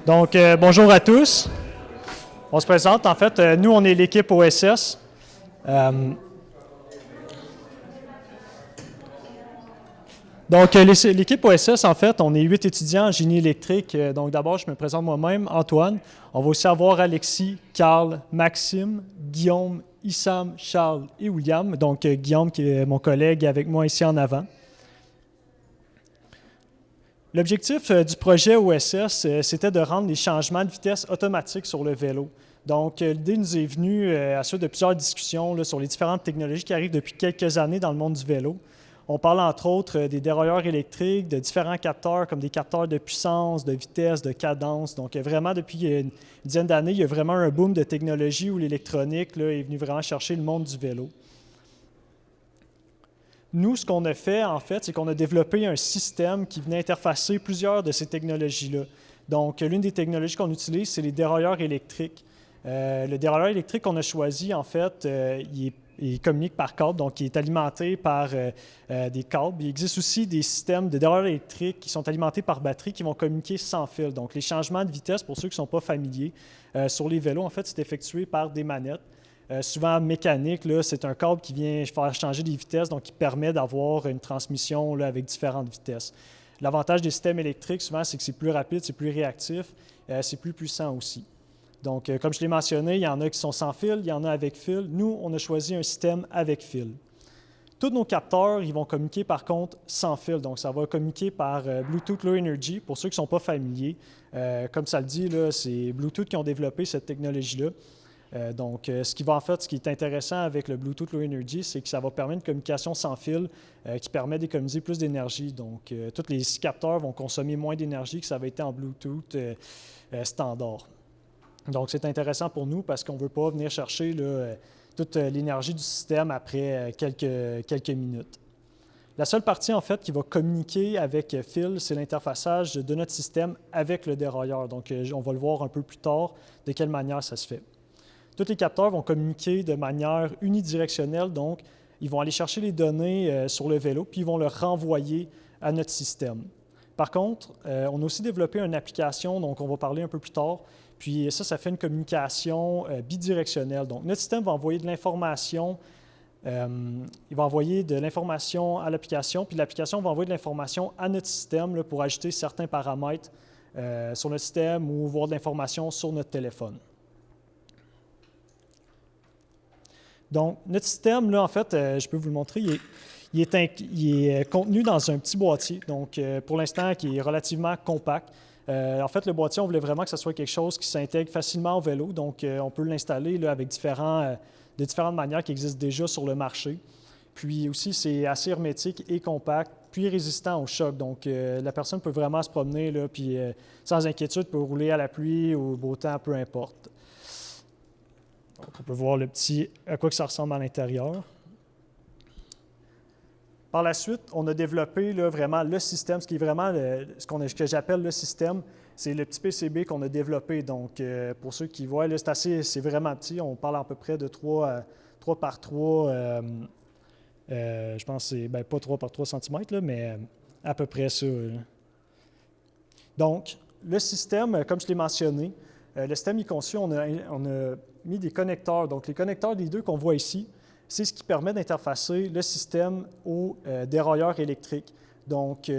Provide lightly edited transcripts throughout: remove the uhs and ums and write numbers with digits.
Donc, bonjour à tous. On se présente. En fait, nous, on est l'équipe OSS. Donc, l'équipe OSS, en fait, on est 8 étudiants en génie électrique. Donc, d'abord, je me présente moi-même, Antoine. On va aussi avoir Alexis, Carl, Maxime, Guillaume, Issam, Charles et William. Donc, Guillaume, qui est mon collègue avec moi ici en avant. L'objectif du projet OSS, c'était de rendre les changements de vitesse automatiques sur le vélo. Donc, l'idée nous est venue à la suite de plusieurs discussions là, sur les différentes technologies qui arrivent depuis quelques années dans le monde du vélo. On parle entre autres des dérailleurs électriques, de différents capteurs comme des capteurs de puissance, de vitesse, de cadence. Donc, vraiment, depuis une dizaine d'années, il y a vraiment un boom de technologie où l'électronique là, est venue vraiment chercher le monde du vélo. Nous, ce qu'on a fait, en fait, c'est qu'on a développé un système qui venait interfacer plusieurs de ces technologies-là. Donc, l'une des technologies qu'on utilise, c'est les dérailleurs électriques. Le dérailleur électrique qu'on a choisi, en fait, il communique par câble, donc il est alimenté par des câbles. Il existe aussi des systèmes de dérailleurs électriques qui sont alimentés par batterie qui vont communiquer sans fil. Donc, les changements de vitesse, pour ceux qui ne sont pas familiers, sur les vélos, en fait, c'est effectué par des manettes. Souvent mécanique, c'est un câble qui vient faire changer les vitesses, donc qui permet d'avoir une transmission là, avec différentes vitesses. L'avantage des systèmes électriques, souvent, c'est que c'est plus rapide, c'est plus réactif, c'est plus puissant aussi. Donc, comme je l'ai mentionné, il y en a qui sont sans fil, il y en a avec fil. Nous, on a choisi un système avec fil. Tous nos capteurs, ils vont communiquer par contre sans fil. Donc, ça va communiquer par Bluetooth Low Energy. Pour ceux qui ne sont pas familiers, comme ça le dit, là, c'est Bluetooth qui ont développé cette technologie-là. Donc, ce qui est intéressant avec le Bluetooth Low Energy, c'est que ça va permettre une communication sans fil qui permet d'économiser plus d'énergie. Donc, tous les 6 capteurs vont consommer moins d'énergie que ça avait été en Bluetooth standard. Donc, c'est intéressant pour nous parce qu'on ne veut pas venir chercher là, toute l'énergie du système après quelques minutes. La seule partie, en fait, qui va communiquer avec fil, c'est l'interfaçage de notre système avec le dérailleur. Donc, on va le voir un peu plus tard de quelle manière ça se fait. Tous les capteurs vont communiquer de manière unidirectionnelle, donc ils vont aller chercher les données sur le vélo, puis ils vont le renvoyer à notre système. Par contre, on a aussi développé une application, donc on va parler un peu plus tard, puis ça fait une communication bidirectionnelle. Donc, notre système va envoyer de l'information, il va envoyer de l'information à l'application, puis l'application va envoyer de l'information à notre système là, pour ajouter certains paramètres sur le système ou voir de l'information sur notre téléphone. Donc, notre système, là, en fait, je peux vous le montrer, il est contenu dans un petit boîtier, donc pour l'instant, qui est relativement compact. En fait, le boîtier, on voulait vraiment que ce soit quelque chose qui s'intègre facilement au vélo, donc on peut l'installer là, avec de différentes manières qui existent déjà sur le marché. Puis aussi, c'est assez hermétique et compact, puis résistant au choc. Donc, la personne peut vraiment se promener, là, puis sans inquiétude, peut rouler à la pluie ou au beau temps, peu importe. Donc, on peut voir à quoi que ça ressemble à l'intérieur. Par la suite, on a développé là, vraiment le système, ce qui est vraiment ce que j'appelle le système, c'est le petit PCB qu'on a développé. Donc, pour ceux qui voient, là, c'est vraiment petit. On parle à peu près de 3 par 3, je pense que c'est pas 3 par 3 cm, là, mais à peu près ça. Donc, le système, comme je l'ai mentionné, le système est conçu, on a mis des connecteurs. Donc, les connecteurs des deux qu'on voit ici, c'est ce qui permet d'interfacer le système au dérailleur électrique. Donc,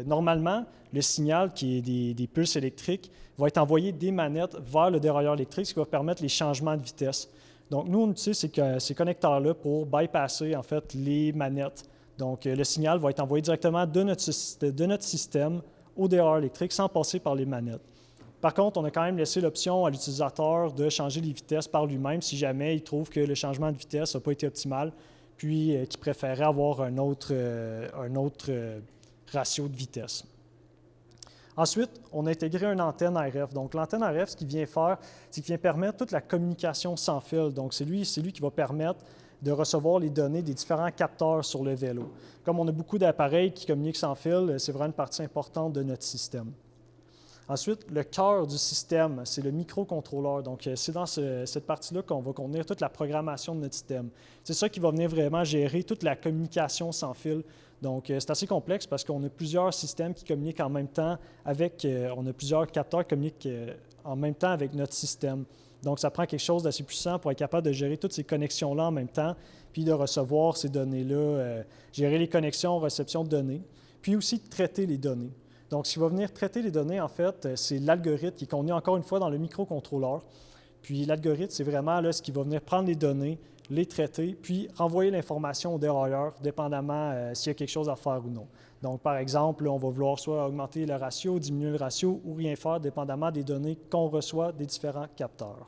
normalement, le signal, qui est des pulses électriques, va être envoyé des manettes vers le dérailleur électrique, ce qui va permettre les changements de vitesse. Donc, nous, on utilise ces connecteurs-là pour bypasser, en fait, les manettes. Donc, le signal va être envoyé directement de notre système au dérailleur électrique sans passer par les manettes. Par contre, on a quand même laissé l'option à l'utilisateur de changer les vitesses par lui-même si jamais il trouve que le changement de vitesse n'a pas été optimal, puis qu'il préférait avoir un autre ratio de vitesse. Ensuite, on a intégré une antenne RF. Donc, l'antenne RF, ce qu'il vient faire, c'est qu'il vient permettre toute la communication sans fil. Donc, c'est lui qui va permettre de recevoir les données des différents capteurs sur le vélo. Comme on a beaucoup d'appareils qui communiquent sans fil, c'est vraiment une partie importante de notre système. Ensuite, le cœur du système, c'est le microcontrôleur. Donc, c'est dans cette partie-là qu'on va contenir toute la programmation de notre système. C'est ça qui va venir vraiment gérer toute la communication sans fil. Donc, c'est assez complexe parce qu'on a plusieurs systèmes qui communiquent en même temps on a plusieurs capteurs qui communiquent en même temps avec notre système. Donc, ça prend quelque chose d'assez puissant pour être capable de gérer toutes ces connexions-là en même temps, puis de recevoir ces données-là, gérer les connexions, réception de données, puis aussi de traiter les données. Donc, ce qui va venir traiter les données, en fait, c'est l'algorithme qui est contenu encore une fois dans le microcontrôleur. Puis l'algorithme, c'est vraiment là, ce qui va venir prendre les données, les traiter, puis renvoyer l'information au dérailleur, dépendamment s'il y a quelque chose à faire ou non. Donc, par exemple, on va vouloir soit augmenter le ratio, diminuer le ratio ou rien faire, dépendamment des données qu'on reçoit des différents capteurs.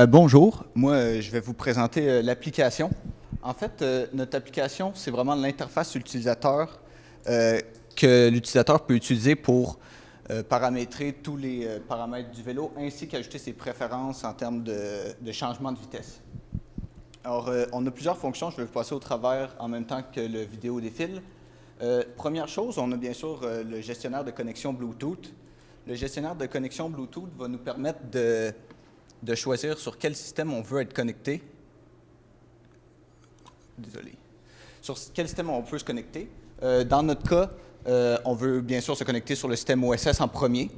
Bonjour, moi je vais vous présenter l'application. En fait, notre application, c'est vraiment l'interface utilisateur que l'utilisateur peut utiliser pour paramétrer tous les paramètres du vélo ainsi qu'ajouter ses préférences en termes de changement de vitesse. Alors, on a plusieurs fonctions, je vais vous passer au travers en même temps que le vidéo défile. Première chose, on a bien sûr le gestionnaire de connexion Bluetooth. Le gestionnaire de connexion Bluetooth va nous permettre de choisir sur quel système on veut être connecté. Désolé. Sur quel système on peut se connecter. Dans notre cas, on veut bien sûr se connecter sur le système OSS en premier.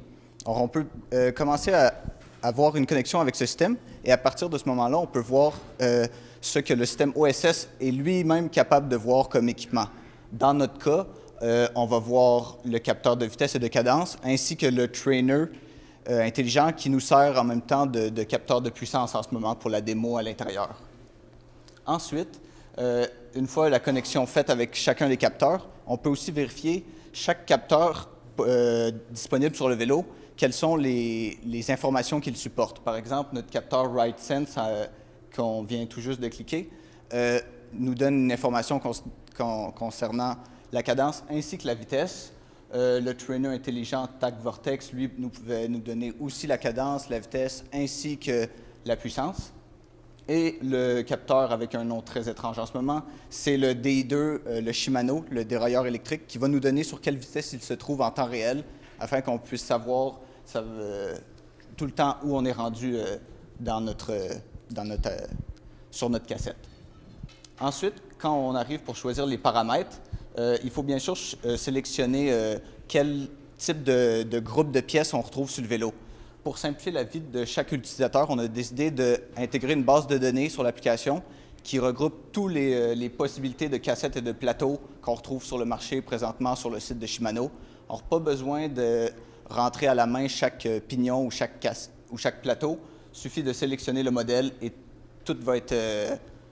Alors, on peut commencer à avoir une connexion avec ce système et à partir de ce moment-là, on peut voir ce que le système OSS est lui-même capable de voir comme équipement. Dans notre cas, on va voir le capteur de vitesse et de cadence ainsi que le trainer intelligent qui nous sert en même temps de capteur de puissance en ce moment pour la démo à l'intérieur. Ensuite, une fois la connexion faite avec chacun des capteurs, on peut aussi vérifier chaque capteur disponible sur le vélo, quelles sont les informations qu'il supporte. Par exemple, notre capteur RideSense qu'on vient tout juste de cliquer nous donne une information concernant la cadence ainsi que la vitesse. Le trainer intelligent TAC Vortex, lui, pouvait nous donner aussi la cadence, la vitesse, ainsi que la puissance. Et le capteur avec un nom très étrange en ce moment, c'est le DI2, le Shimano, le dérailleur électrique, qui va nous donner sur quelle vitesse il se trouve en temps réel, afin qu'on puisse savoir tout le temps où on est rendu sur notre cassette. Ensuite, quand on arrive pour choisir les paramètres, il faut bien sûr sélectionner quel type de groupe de pièces on retrouve sur le vélo. Pour simplifier la vie de chaque utilisateur, on a décidé d'intégrer une base de données sur l'application qui regroupe toutes les possibilités de cassettes et de plateaux qu'on retrouve sur le marché présentement sur le site de Shimano. Alors, pas besoin de rentrer à la main chaque pignon ou chaque plateau. Il suffit de sélectionner le modèle et tout va être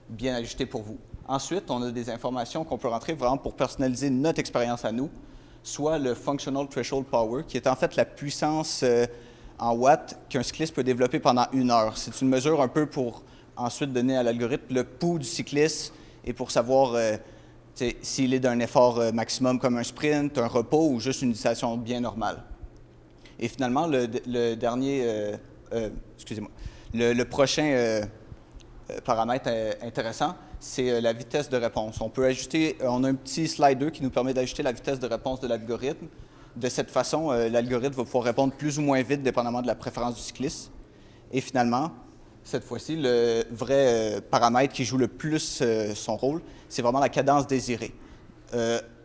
bien ajusté pour vous. Ensuite, on a des informations qu'on peut rentrer vraiment pour personnaliser notre expérience à nous, soit le Functional Threshold Power, qui est en fait la puissance en watts qu'un cycliste peut développer pendant 1 heure. C'est une mesure un peu pour ensuite donner à l'algorithme le pouls du cycliste et pour savoir s'il est d'un effort maximum comme un sprint, un repos ou juste une utilisation bien normale. Et finalement, le prochain paramètre intéressant, c'est la vitesse de réponse. On peut ajuster, on a un petit slider qui nous permet d'ajuster la vitesse de réponse de l'algorithme. De cette façon, l'algorithme va pouvoir répondre plus ou moins vite, dépendamment de la préférence du cycliste. Et finalement, cette fois-ci, le vrai paramètre qui joue le plus son rôle, c'est vraiment la cadence désirée.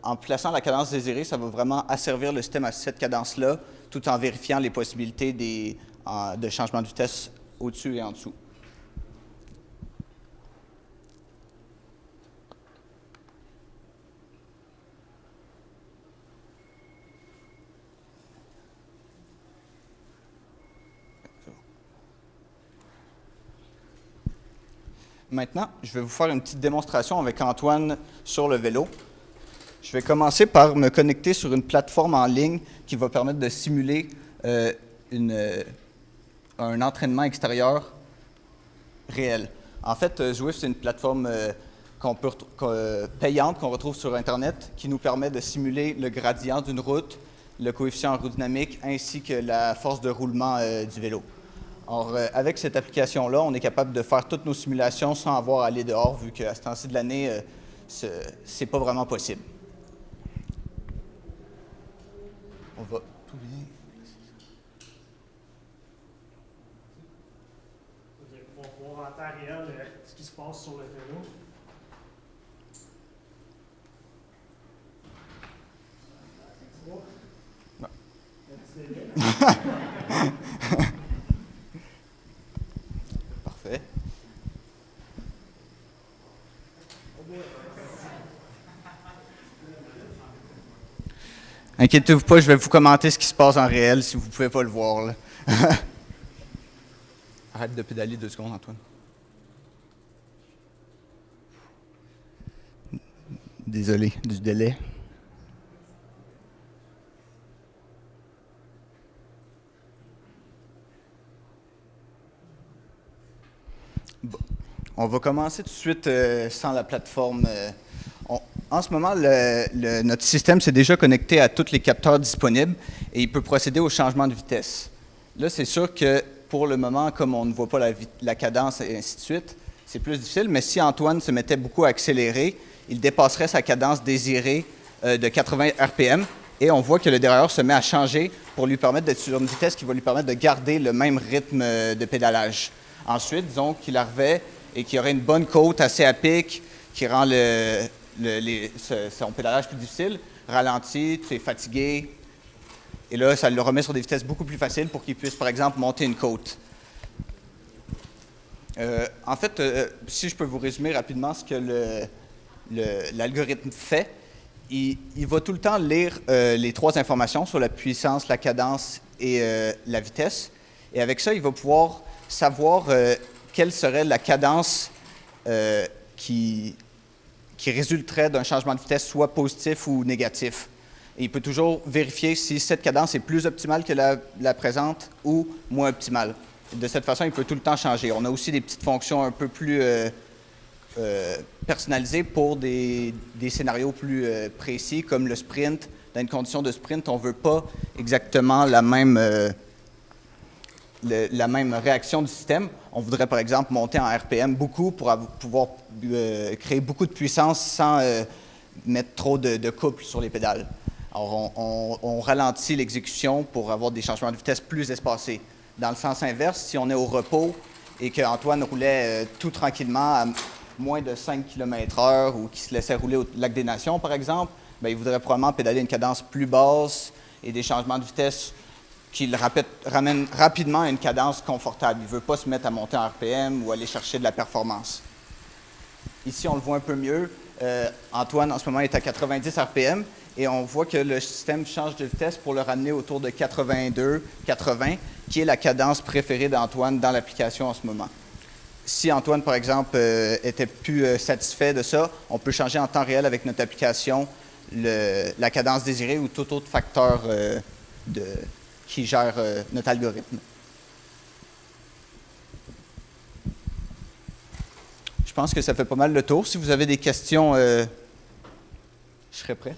En plaçant la cadence désirée, ça va vraiment asservir le système à cette cadence-là, tout en vérifiant les possibilités de changement de vitesse au-dessus et en dessous. Maintenant, je vais vous faire une petite démonstration avec Antoine sur le vélo. Je vais commencer par me connecter sur une plateforme en ligne qui va permettre de simuler un entraînement extérieur réel. En fait, Zwift, c'est une plateforme payante qu'on retrouve sur Internet qui nous permet de simuler le gradient d'une route, le coefficient aérodynamique ainsi que la force de roulement du vélo. Alors, avec cette application-là, on est capable de faire toutes nos simulations sans avoir à aller dehors, vu qu'à ce temps-ci de l'année, c'est pas vraiment possible. On va tout bien. Vous allez pouvoir voir en temps réel ce qui se passe sur le vélo. Parfait. Inquiétez-vous pas, je vais vous commenter ce qui se passe en réel si vous ne pouvez pas le voir. Là. Arrête de pédaler 2 secondes, Antoine. Désolé du délai. Bon. On va commencer tout de suite sans la plateforme. En ce moment, notre système s'est déjà connecté à tous les capteurs disponibles et il peut procéder au changement de vitesse. Là, c'est sûr que pour le moment, comme on ne voit pas la cadence et ainsi de suite, c'est plus difficile, mais si Antoine se mettait beaucoup à accélérer, il dépasserait sa cadence désirée de 80 RPM et on voit que le dérailleur se met à changer pour lui permettre d'être sur une vitesse qui va lui permettre de garder le même rythme de pédalage. Ensuite, disons qu'il arrivait et qu'il y aurait une bonne côte assez à pic qui rend son pédalage plus difficile, ralenti, tu es fatigué, et là, ça le remet sur des vitesses beaucoup plus faciles pour qu'il puisse, par exemple, monter une côte. En fait, si je peux vous résumer rapidement ce que l'algorithme fait, il va tout le temps lire les 3 informations sur la puissance, la cadence et la vitesse, et avec ça, il va pouvoir savoir quelle serait la cadence qui résulterait d'un changement de vitesse, soit positif ou négatif. Et il peut toujours vérifier si cette cadence est plus optimale que la présente ou moins optimale. De cette façon, il peut tout le temps changer. On a aussi des petites fonctions un peu plus personnalisées pour des scénarios plus précis, comme le sprint. Dans une condition de sprint, on ne veut pas exactement la même réaction du système. On voudrait, par exemple, monter en RPM beaucoup pour pouvoir créer beaucoup de puissance sans mettre trop de couple sur les pédales. Alors, on ralentit l'exécution pour avoir des changements de vitesse plus espacés. Dans le sens inverse, si on est au repos et qu'Antoine roulait tout tranquillement à moins de 5 km/h ou qu'il se laissait rouler au Lac des Nations, par exemple, bien, il voudrait probablement pédaler une cadence plus basse et des changements de vitesse qui le ramènent rapidement à une cadence confortable. Il ne veut pas se mettre à monter en RPM ou aller chercher de la performance. Ici, on le voit un peu mieux. Antoine, en ce moment, est à 90 RPM et on voit que le système change de vitesse pour le ramener autour de 82, 80, qui est la cadence préférée d'Antoine dans l'application en ce moment. Si Antoine, par exemple, était plus satisfait de ça, on peut changer en temps réel avec notre application la cadence désirée ou tout autre facteur qui gère notre algorithme. Je pense que ça fait pas mal le tour. Si vous avez des questions, je serai prêt.